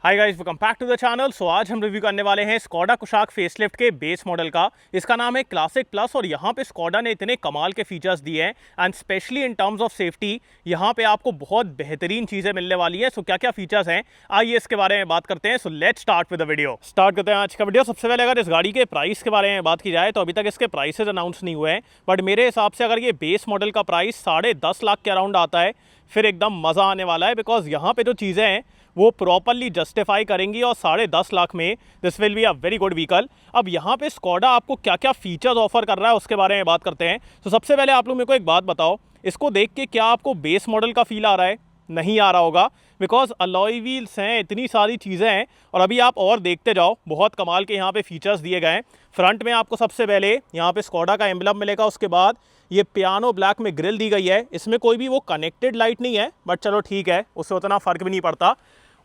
Hi guys, welcome back to the channel. So आज हम review करने वाले हैं स्कोडा कुशाक फेसलिफ्ट के बेस मॉडल का। इसका नाम है क्लासिक प्लस और यहाँ पे स्कोडा ने इतने कमाल के फीचर्स दिए हैं and specially in terms of safety यहाँ पे आपको बहुत बेहतरीन चीज़ें मिलने वाली है। सो क्या क्या फीचर्स हैं आइए इसके बारे में बात करते हैं। So let's start with the video. Start करते हैं आज का वीडियो। सबसे पहले अगर इस गाड़ी के प्राइस के बारे में बात की जाए तो अभी तक इसके प्राइसेज अनाउंस नहीं हुए हैं, बट मेरे हिसाब से अगर ये बेस मॉडल का प्राइस 10.5 लाख के अराउंड आता है फिर एकदम मज़ा आने वाला है, बिकॉज यहाँ पे जो चीज़ें हैं वो प्रॉपरली जस्टिफाई करेंगी और 10.5 लाख में this will be a very good vehicle. अब यहाँ पे स्कोडा आपको क्या क्या फीचर्स ऑफर कर रहा है उसके बारे में बात करते हैं। तो सबसे पहले आप लोग मेरे को एक बात बताओ, इसको देख के क्या आपको बेस मॉडल का फील आ रहा है? नहीं आ रहा होगा, बिकॉज अलॉय व्हील्स हैं, इतनी सारी चीज़ें हैं और अभी आप और देखते जाओ, बहुत कमाल के यहाँ पे फीचर्स दिए गए हैं। फ्रंट में आपको सबसे पहले यहाँ पे स्कोडा का एम्बलम मिलेगा, उसके बाद ये पियानो ब्लैक में ग्रिल दी गई है। इसमें कोई भी वो कनेक्टेड लाइट नहीं है, बट चलो ठीक है, उससे उतना फ़र्क भी नहीं पड़ता।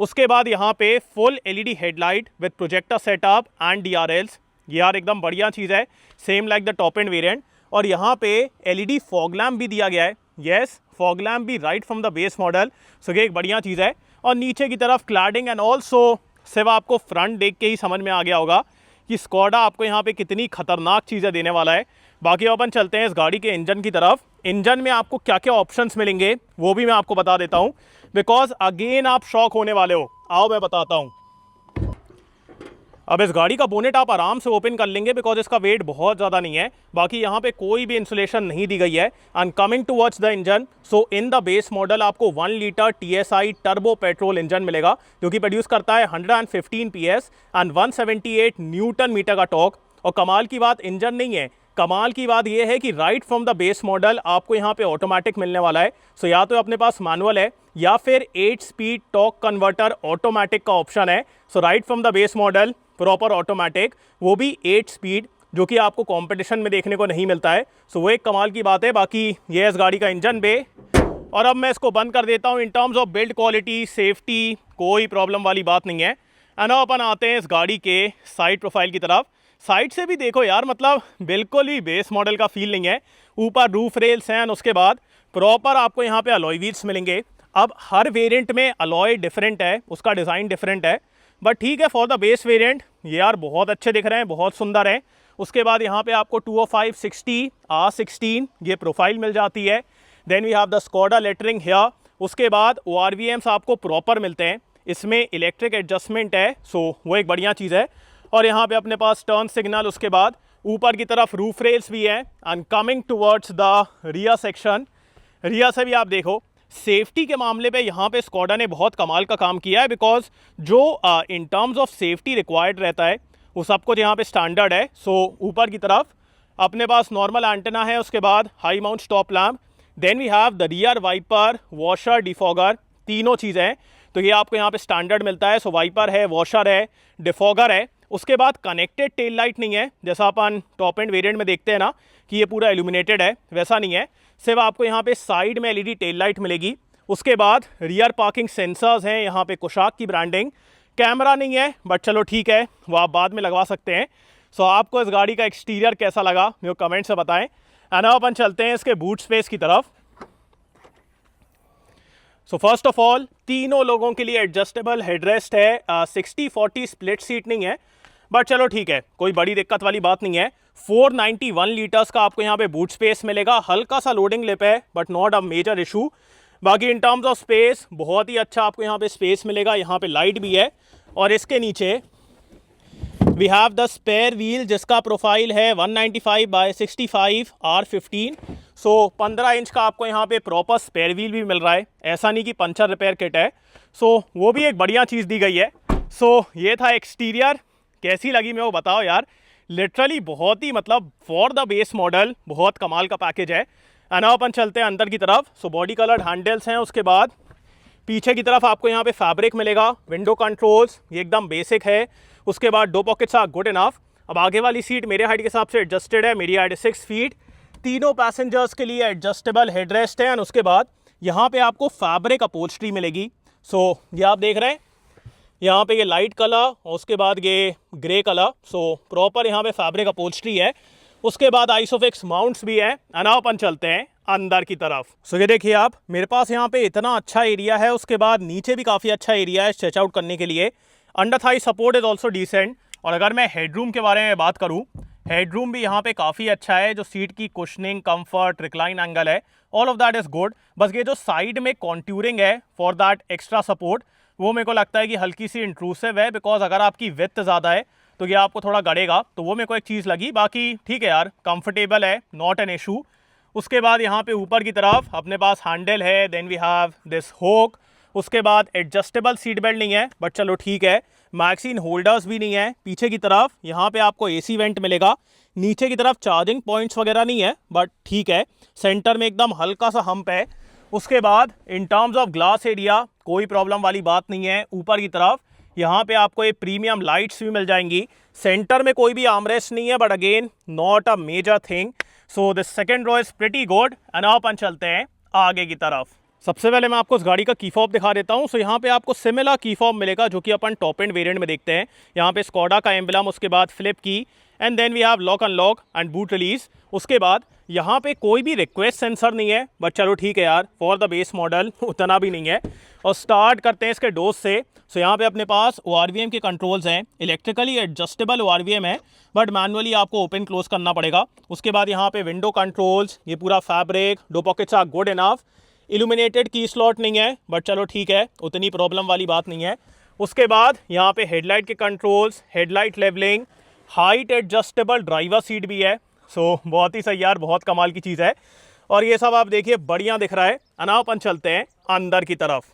उसके बाद यहाँ पे full LED headlight with projector setup and DRLs, यार एकदम बढ़िया चीज़ है, same like the top end variant. और यहाँ पे एलईडी फॉग लैम्प भी दिया गया है, येस फॉग लैम्प भी right from the base model. So ये एक बढ़िया चीज़ है। और नीचे की तरफ क्लैडिंग एंड ऑल्सो सिर्फ आपको फ्रंट देख के ही समझ में आ गया होगा कि स्कोडा आपको यहाँ पे कितनी खतरनाक चीज़ें देने वाला है। बाकी अपन चलते हैं इस गाड़ी के इंजन की तरफ। इंजन में आपको क्या क्या ऑप्शंस मिलेंगे वो भी मैं आपको बता देता हूँ, बिकॉज अगेन आप शॉक होने वाले हो। आओ मैं बताता हूँ। अब इस गाड़ी का बोनेट आप आराम से ओपन कर लेंगे बिकॉज इसका वेट बहुत ज़्यादा नहीं है। बाकी यहाँ पे कोई भी इंसुलेशन नहीं दी गई है। And coming towards the engine, so in the base model आपको 1 litre TSI turbo petrol engine मिलेगा जो कि प्रोड्यूस करता है 115 PS एंड 178 न्यूटन मीटर का टॉर्क। और कमाल की बात इंजन नहीं है, कमाल की बात यह है कि right from the base model आपको यहाँ पे ऑटोमेटिक मिलने वाला है। सो या तो अपने पास मैनुअल है या फिर 8 स्पीड टॉर्क कन्वर्टर ऑटोमेटिक का ऑप्शन है। So right from the base model proper automatic, वो भी 8 स्पीड, जो कि आपको कंपटीशन में देखने को नहीं मिलता है। सो वो एक कमाल की बात है। बाकी ये इस गाड़ी का इंजन बे। और अब मैं इसको बंद कर देता हूँ। In terms of build quality safety कोई प्रॉब्लम वाली बात नहीं है। एंड अपन आते हैं इस गाड़ी के साइड प्रोफाइल की तरफ। साइड से भी देखो यार, मतलब बिल्कुल ही बेस मॉडल का फील नहीं है। ऊपर रूफ रेल्स हैं, उसके बाद प्रॉपर आपको यहाँ पे अलॉय व्हील्स मिलेंगे। अब हर वेरिएंट में अलॉय डिफरेंट है, उसका डिज़ाइन डिफरेंट है, बट ठीक है फॉर द बेस वेरिएंट ये यार बहुत अच्छे दिख रहे हैं, बहुत सुंदर है। उसके बाद यहाँ पे आपको 205/60 R16 ये प्रोफाइल मिल जाती है। Then we have the Skoda lettering here. उसके बाद ORVMs आपको प्रॉपर मिलते हैं, इसमें इलेक्ट्रिक एडजस्टमेंट है, सो वो एक बढ़िया चीज़ है। और यहाँ पे अपने पास टर्न सिग्नल, उसके बाद ऊपर की तरफ रूफ रेल्स भी हैं। And coming towards the rear section, rear से भी आप देखो सेफ्टी के मामले पे यहाँ पे स्कोडा ने बहुत कमाल का काम किया है, बिकॉज जो in terms of safety required रहता है वो सब कुछ यहाँ पे स्टैंडर्ड है। सो ऊपर की तरफ अपने पास नॉर्मल एंटेना है, उसके बाद high mount stop lamp, then we have the rear wiper, washer, defogger, तीनों चीज़ें हैं तो ये आपको यहाँ पे स्टैंडर्ड मिलता है। सो वाइपर है, वॉशर है, डिफॉगर है। उसके बाद कनेक्टेड टेल लाइट नहीं है, जैसा अपन टॉप एंड वेरिएंट में देखते हैं ना कि ये पूरा इल्यूमिनेटेड है, वैसा नहीं है। सिर्फ आपको यहाँ पे साइड में एलईडी टेल लाइट मिलेगी। उसके बाद रियर पार्किंग सेंसर्स हैं, यहाँ पे कुशाक की ब्रांडिंग। कैमरा नहीं है, बट चलो ठीक है, वो आप बाद में लगवा सकते हैं। सो आपको इस गाड़ी का एक्सटीरियर कैसा लगा मेरे को कमेंट से बताएं। एंड अब अपन चलते हैं इसके बूट स्पेस की तरफ। सो फर्स्ट ऑफ ऑल तीनों लोगों के लिए एडजस्टेबल हेडरेस्ट है। 60-40 स्प्लिट सीट नहीं है, बट चलो ठीक है, कोई बड़ी दिक्कत वाली बात नहीं है। 491 लीटर्स का आपको यहाँ पे बूट स्पेस मिलेगा। हल्का सा लोडिंग लिप है, but not a major issue. बाकी इन टर्म्स ऑफ स्पेस बहुत ही अच्छा आपको यहाँ पे स्पेस मिलेगा। यहाँ पे लाइट भी है और इसके नीचे we have the spare wheel जिसका प्रोफाइल है 195/65 R15। सो 15 इंच का आपको यहाँ पे प्रॉपर स्पेयर व्हील भी मिल रहा है, ऐसा नहीं कि पंचर रिपेयर किट है। सो वो भी एक बढ़िया चीज़ दी गई है। सो ये था एक्सटीरियर, कैसी लगी मैं वो बताओ यार। लिटरली बहुत ही, मतलब फॉर द बेस मॉडल बहुत कमाल का पैकेज है। एंड अब अपन चलते हैं अंदर की तरफ। सो बॉडी कलर्ड हैंडल्स हैं, उसके बाद पीछे की तरफ आपको यहाँ पे फैब्रिक मिलेगा। विंडो कंट्रोल्स ये एकदम बेसिक है। उसके बाद 2 पॉकेट्स आर गुड इनफ। अब आगे वाली सीट मेरे हाइट के हिसाब से एडजस्टेड है, मेरी हाइट 6 फीट। तीनों पैसेंजर्स के लिए एडजस्टेबल हेडरेस्ट है। एंड उसके बाद यहाँ पे आपको फैब्रिक अपहोल्स्ट्री मिलेगी। सो ये आप देख रहे हैं यहाँ पे ये लाइट कलर और उसके बाद ये ग्रे कलर। सो प्रॉपर यहाँ पे फैब्रिक अपहोल्स्ट्री है। उसके बाद आइसोफिक्स माउंट्स भी है। एंड अपन चलते हैं अंदर की तरफ। सो ये देखिए आप, मेरे पास यहाँ पे इतना अच्छा एरिया है, उसके बाद नीचे भी काफ़ी अच्छा एरिया है स्ट्रेच आउट करने के लिए। Under thigh support is also decent. और अगर मैं हेडरूम के बारे में बात करूँ, हेडरूम भी यहाँ पे काफ़ी अच्छा है। जो सीट की कुशनिंग, कंफर्ट, रिक्लाइन एंगल है, all of that is good. बस ये जो साइड में कॉन्ट्यूरिंग है फॉर दैट एक्स्ट्रा सपोर्ट, वो मेरे को लगता है कि हल्की सी इंट्रूसिव है, बिकॉज अगर आपकी विड्थ ज़्यादा है तो ये आपको थोड़ा गड़ेगा, तो वो मेरे को एक चीज़ लगी। बाकी ठीक है यार, कंफर्टेबल है, नॉट एन इशू। उसके बाद यहाँ पे ऊपर की तरफ अपने पास हैंडल है, then we have this hook. उसके बाद एडजस्टेबल सीट बेल्ट नहीं है, बट चलो ठीक है। मैगजीन होल्डर्स भी नहीं है। पीछे की तरफ यहाँ पे आपको एसी वेंट मिलेगा। नीचे की तरफ चार्जिंग पॉइंट्स वगैरह नहीं है, बट ठीक है। सेंटर में एकदम हल्का सा हम्प है। उसके बाद in terms of glass area कोई प्रॉब्लम वाली बात नहीं है। ऊपर की तरफ यहाँ पे आपको ये प्रीमियम लाइट्स भी मिल जाएंगी। सेंटर में कोई भी आर्मरेस्ट नहीं है, but again not a major thing. So this second row is pretty good. And अपन चलते हैं आगे की तरफ। सबसे पहले मैं आपको इस गाड़ी का की फॉब दिखा देता हूँ। सो यहाँ पे आपको सिमिलर की फॉब मिलेगा जो कि अपन टॉप एंड वेरिएंट में देखते हैं। यहाँ पे स्कोडा का एम्बलम, उसके बाद flip key, and then we have lock unlock and boot release. उसके बाद यहाँ पे कोई भी रिक्वेस्ट सेंसर नहीं है, बट चलो ठीक है यार, फॉर द बेस मॉडल उतना भी नहीं है। और स्टार्ट करते हैं इसके डोज से। सो यहाँ पे अपने पास ORVM के कंट्रोल्स हैं। इलेक्ट्रिकली एडजस्टेबल ORVM है, बट मैनुअली आपको ओपन क्लोज करना पड़ेगा। उसके बाद यहाँ पे विंडो कंट्रोल्स, ये पूरा fabric, 2 pockets are good enough. Illuminated key slot नहीं है, बट चलो ठीक है, उतनी प्रॉब्लम वाली बात नहीं है। उसके बाद यहाँ पे हेडलाइट के controls, headlight levelling, height adjustable driver seat भी है। सो बहुत ही सही यार, बहुत कमाल की चीज़ है। और ये सब आप देखिए बढ़िया दिख रहा है। अनापन चलते हैं अंदर की तरफ।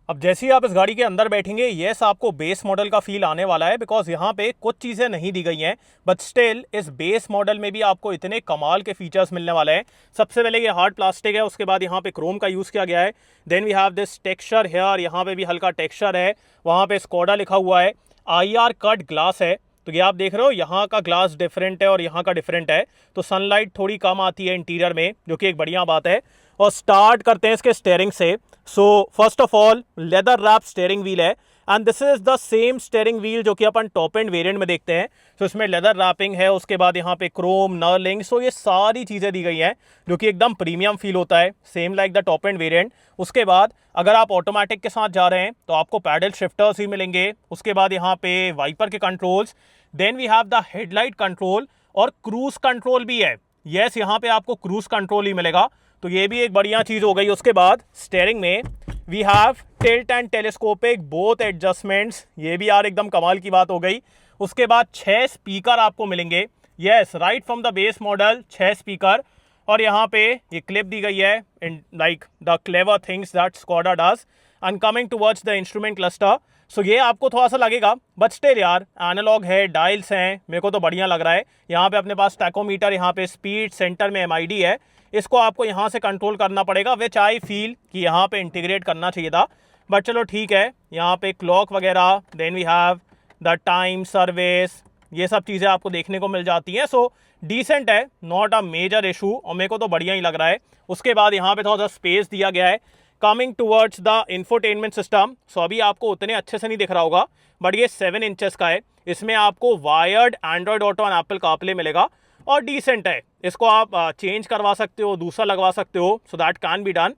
अब जैसे ही आप इस गाड़ी के अंदर बैठेंगे, येस आपको बेस मॉडल का फील आने वाला है, बिकॉज यहाँ पे कुछ चीज़ें नहीं दी गई हैं, बट स्टिल इस बेस मॉडल में भी आपको इतने कमाल के फीचर्स मिलने वाले हैं। सबसे पहले ये हार्ड प्लास्टिक है, उसके बाद यहाँ पे क्रोम का यूज़ किया गया है। Then we have this texture here, यहाँ पे भी हल्का टेक्सचर है। वहाँ पे स्कोडा लिखा हुआ है। IR कट ग्लास है, तो ये आप देख रहे हो, यहाँ का ग्लास डिफरेंट है और यहाँ का डिफरेंट है, तो सनलाइट थोड़ी कम आती है इंटीरियर में, जो कि एक बढ़िया बात है। और स्टार्ट करते हैं इसके स्टेयरिंग से। So first of all leather wrap steering wheel है, and this is the same steering wheel जो कि अपन टॉप एंड वेरिएंट में देखते हैं। सो इसमें लेदर रैपिंग है, उसके बाद यहाँ पे क्रोम, नर्लिंग, सो ये सारी चीज़ें दी गई हैं जो कि एकदम प्रीमियम फील होता है, same like the top end variant. उसके बाद अगर आप ऑटोमेटिक के साथ जा रहे हैं तो आपको पैडल शिफ्टर्स ही मिलेंगे। उसके बाद यहाँ पे वाइपर के controls, then we have the headlight control और क्रूज कंट्रोल भी है। यस, यहाँ पे आपको क्रूज कंट्रोल ही मिलेगा, तो ये भी एक बढ़िया चीज़ हो गई। उसके बाद स्टेयरिंग में we have tilt and telescopic both adjustments, ये भी यार एकदम कमाल की बात हो गई। उसके बाद 6 स्पीकर आपको मिलेंगे। Yes, right from the base model 6 speaker. और यहाँ पे ये क्लिप दी गई है in like the clever things that Skoda does. And coming towards the instrument cluster, so ये आपको थोड़ा सा लगेगा, बट स्टिल यार एनालॉग है, डायल्स हैं, मेरे को तो बढ़िया लग रहा है। यहाँ पे अपने पास टैकोमीटर, यहाँ पे स्पीड, सेंटर में MID है, इसको आपको यहाँ से कंट्रोल करना पड़ेगा, विच आई फील कि यहाँ पे इंटीग्रेट करना चाहिए था, बट चलो ठीक है। यहाँ पे क्लॉक वगैरह, then we have the time, service, ये सब चीज़ें आपको देखने को मिल जाती हैं। सो डिसेंट है, नॉट अ मेजर इशू, और मेरे को तो बढ़िया ही लग रहा है। उसके बाद यहाँ पे थोड़ा सा स्पेस दिया गया है। Coming towards the infotainment system, so अभी आपको उतने अच्छे से नहीं दिख रहा होगा, बट ये 7 इंचेस का है। इसमें आपको वायर्ड एंड्रॉयड ऑटो और एप्पल कारप्ले मिलेगा, और डिसेंट है। इसको आप चेंज करवा सकते हो, दूसरा लगवा सकते हो, so that can be done,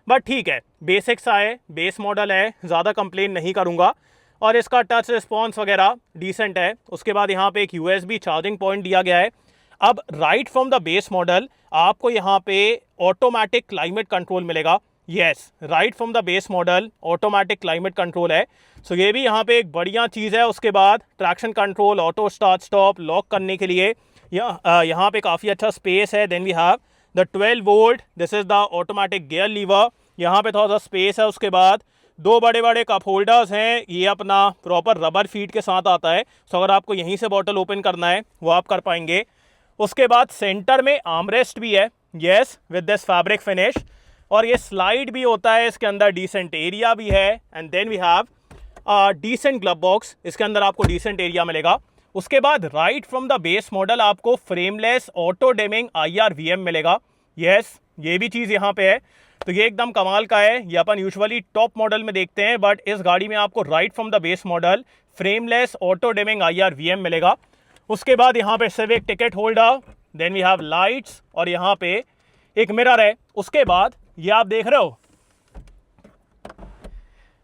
but ठीक है, बेसिक्स आए, बेस मॉडल है, ज़्यादा कंप्लेन नहीं करूँगा। और इसका टच रिस्पॉन्स वगैरह डिसेंट है। उसके बाद यहाँ पे एक USB चार्जिंग पॉइंट दिया गया है। अब right from the base model आपको यहाँ पे ऑटोमेटिक क्लाइमेट कंट्रोल मिलेगा। Yes, right from the base model automatic climate control है, सो ये भी यहाँ पे एक बढ़िया चीज़ है। उसके बाद traction control, auto start stop, lock करने के लिए यहाँ पे काफ़ी अच्छा स्पेस है। Then we have the 12 volt, this is the automatic gear lever, यहाँ पे थोड़ा सा स्पेस है। उसके बाद 2 बड़े बड़े कप होल्डर्स हैं, ये अपना प्रॉपर रबर फीट के साथ आता है, सो अगर आपको यहीं से बॉटल ओपन करना है वो आप कर पाएंगे। उसके बाद सेंटर में आर्मरेस्ट भी है, yes, with this fabric finish, और ये स्लाइड भी होता है इसके अंदर, डिसेंट एरिया भी है। And then we have decent glove box, इसके अंदर आपको डिसेंट एरिया मिलेगा। उसके बाद right from the base model आपको फ्रेमलेस ऑटो डिमिंग IR-VM मिलेगा। यस, ये भी चीज़ यहाँ पे है, तो ये एकदम कमाल का है। ये अपन यूजुअली टॉप मॉडल में देखते हैं, बट इस गाड़ी में आपको right from the base model frameless auto dimming IR-VM मिलेगा। उसके बाद यहाँ पे civic ticket holder, then we have lights और यहाँ पे एक मिरर है। उसके बाद ये आप देख रहे हो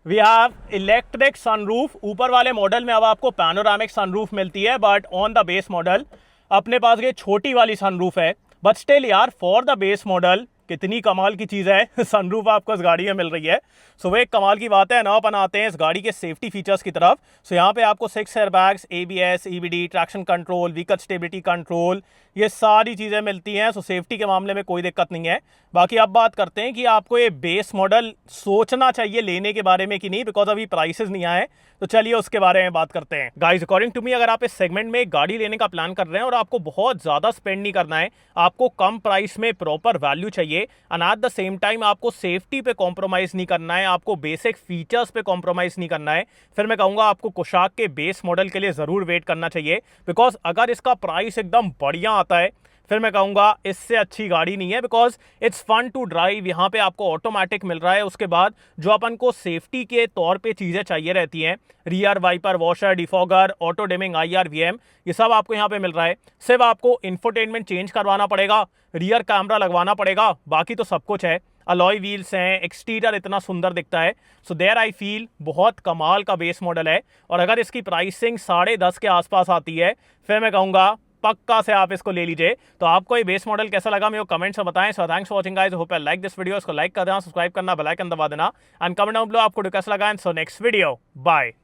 वी हैव इलेक्ट्रिक सनरूफ। ऊपर वाले मॉडल में अब आपको पैनोरामिक सनरूफ मिलती है, but on the base model अपने पास ये छोटी वाली सनरूफ है। बट स्टिल यार फॉर द बेस मॉडल कितनी कमाल की चीज़ है सनरूफ आपको इस गाड़ी में मिल रही है। सो वो एक कमाल की बात है। नाउ अपन आते हैं इस गाड़ी के सेफ्टी फीचर्स की तरफ। सो यहाँ पे आपको 6 airbags, ABS, EBD, traction control, vehicle stability control, ये सारी चीज़ें मिलती हैं। सो सेफ्टी के मामले में कोई दिक्कत नहीं है। बाकी अब बात करते हैं कि आपको ये बेस मॉडल सोचना चाहिए लेने के बारे में कि नहीं, बिकॉज अभी प्राइसेस नहीं आए। तो चलिए उसके बारे में बात करते हैं। गाइस अकॉर्डिंग टू मी, अगर आप इस सेगमेंट में गाड़ी लेने का प्लान कर रहे हैं और आपको बहुत ज़्यादा स्पेंड नहीं करना है, आपको कम प्राइस में प्रॉपर वैल्यू चाहिए and at the same time आपको सेफ्टी पे कॉम्प्रोमाइज़ नहीं करना है, आपको बेसिक फीचर्स पे कॉम्प्रोमाइज़ नहीं करना है, फिर मैं कहूँगा आपको कुशाक के बेस मॉडल के लिए ज़रूर वेट करना चाहिए। बिकॉज अगर इसका प्राइस एकदम बढ़िया आता है फिर मैं कहूँगा इससे अच्छी गाड़ी नहीं है। Because it's fun to drive, यहाँ पे आपको ऑटोमेटिक मिल रहा है। उसके बाद जो अपन को सेफ्टी के तौर पे चीज़ें चाहिए रहती हैं, rear wiper, washer, defogger, auto dimming, IR/VM, ये सब आपको यहाँ पे मिल रहा है। सिर्फ आपको इंफोटेनमेंट चेंज करवाना पड़ेगा, रियर कैमरा लगवाना पड़ेगा, बाकी तो सब कुछ है। अलॉय व्हील्स हैं, एक्सटीरियर इतना सुंदर दिखता है। सो देयर आई फील बहुत कमाल का बेस मॉडल है। और अगर इसकी प्राइसिंग 10.5 के आसपास आती है फिर मैं कहूँगा पक्का से आप इसको ले लीजिए। तो आपको ये बेस मॉडल कैसा लगा मेरे को कमेंट्स में बताएं। So thanks for watching guys, hope you like this video. इसको लाइक कर देना, सब्सक्राइब करना, बेल आइकन दबा देना एंड कमेंट डाउन बिलो आपको कैसा लगा। And so next video, bye.